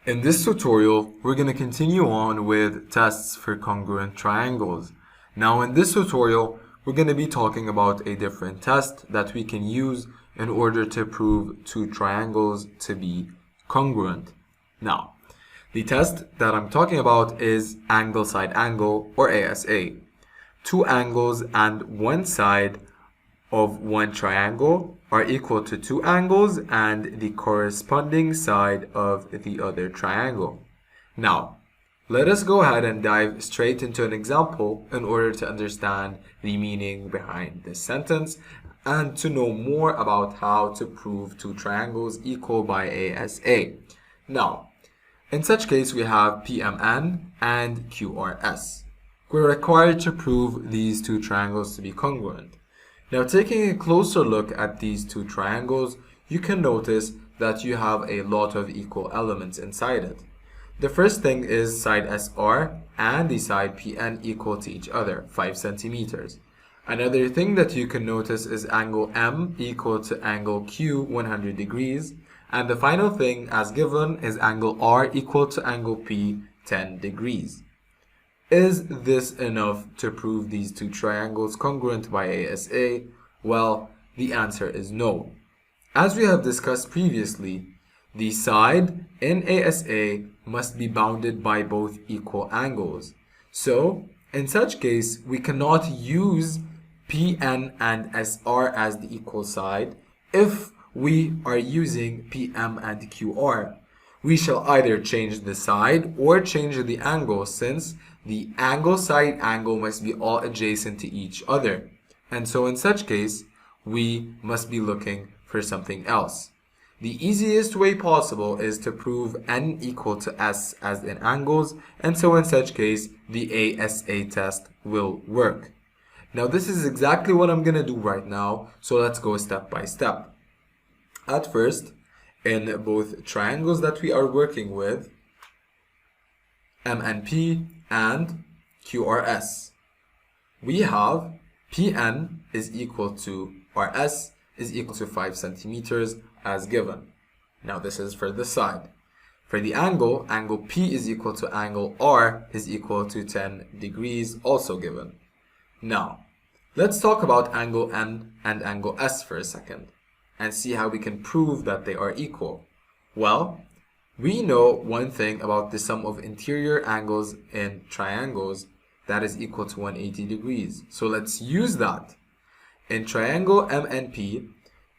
In this tutorial, we're going to continue on with tests for congruent triangles. Now in this tutorial, we're going to be talking about a different test that we can use in order to prove two triangles to be congruent. Now, the test that I'm talking about is angle side angle, or ASA. Two angles and one side of one triangle are equal to two angles and the corresponding side of the other triangle. Now, let us go ahead and dive straight into an example in order to understand the meaning behind this sentence and to know more about how to prove two triangles equal by ASA. Now, in such case, we have PMN and QRS. We're required to prove these two triangles to be congruent. Now, taking a closer look at these two triangles, you can notice that you have a lot of equal elements inside it. The first thing is side SR and the side PN equal to each other, 5 centimeters. Another thing that you can notice is angle M equal to angle Q 100 degrees. And the final thing as given is angle R equal to angle P 10 degrees. Is this enough to prove these two triangles congruent by ASA? Well, the answer is no. As we have discussed previously, the side in ASA must be bounded by both equal angles. So, in such case, we cannot use PN and SR as the equal side if we are using PM and QR. We shall either change the side or change the angle, since the angle side angle must be all adjacent to each other. And so in such case, we must be looking for something else. The easiest way possible is to prove n equal to s as in angles, and so in such case, the ASA test will work. Now this is exactly what I'm going to do right now, so let's go step by step. At first, in both triangles that we are working with, MNP and QRS, we have PN is equal to RS is equal to 5 centimeters as given. Now this is for the side. For the angle, angle P is equal to angle R is equal to 10 degrees, also given. Now, let's talk about angle N and angle S for a second and see how we can prove that they are equal. Well, we know one thing about the sum of interior angles in triangles, that is equal to 180 degrees. So let's use that. In triangle MNP,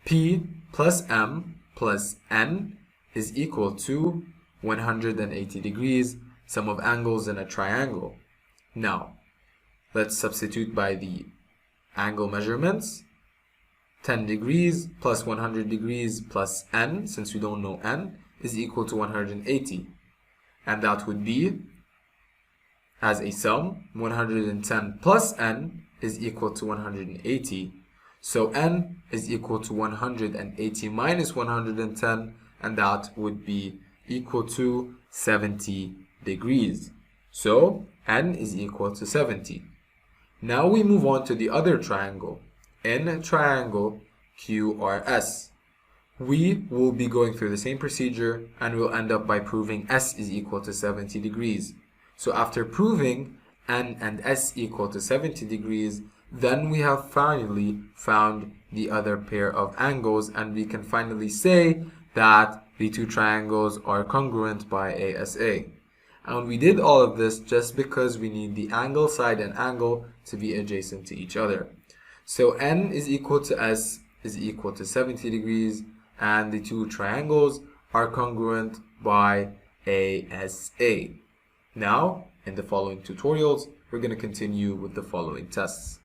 P plus M plus N is equal to 180 degrees, sum of angles in a triangle. Now, let's substitute by the angle measurements. 10 degrees plus 100 degrees plus N, since we don't know N, is equal to 180. And that would be, as a sum, 110 plus N is equal to 180. So N is equal to 180 minus 110, and that would be equal to 70 degrees. So N is equal to 70. Now we move on to the other triangle. In triangle QRS, we will be going through the same procedure and we'll end up by proving S is equal to 70 degrees. So after proving N and S equal to 70 degrees, then we have finally found the other pair of angles, and we can finally say that the two triangles are congruent by ASA. And we did all of this just because we need the angle side and angle to be adjacent to each other. So N is equal to S is equal to 70 degrees, and the two triangles are congruent by ASA. Now, in the following tutorials, we're going to continue with the following tests.